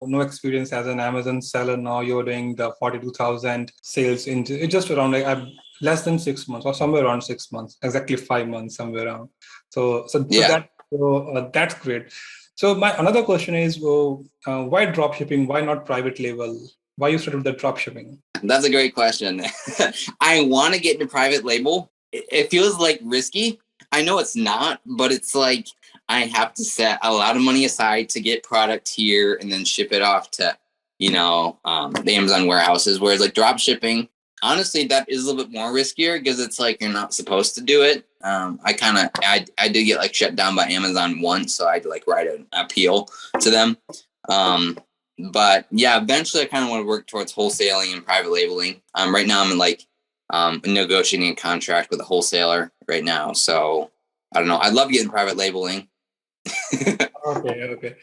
no experience as an Amazon seller. Now you're doing the 42,000 sales into it's just around like less than 6 months or somewhere around 6 months, exactly 5 months, somewhere around. Yeah. That's great. So my another question is, why drop shipping? Why not private label? Why you started with the drop shipping? That's a great question. I want to get into private label. It feels like risky. I know it's not, but it's like I have to set a lot of money aside to get product here and then ship it off to, the Amazon warehouses. Whereas like drop shipping, honestly, that is a little bit more riskier because it's like you're not supposed to do it. I did get like shut down by Amazon once, so I had to like write an appeal to them. But yeah, eventually I kind of want to work towards wholesaling and private labeling. Right now I'm in like negotiating a contract with a wholesaler right now. So I don't know. I'd love to get in private labeling. Okay.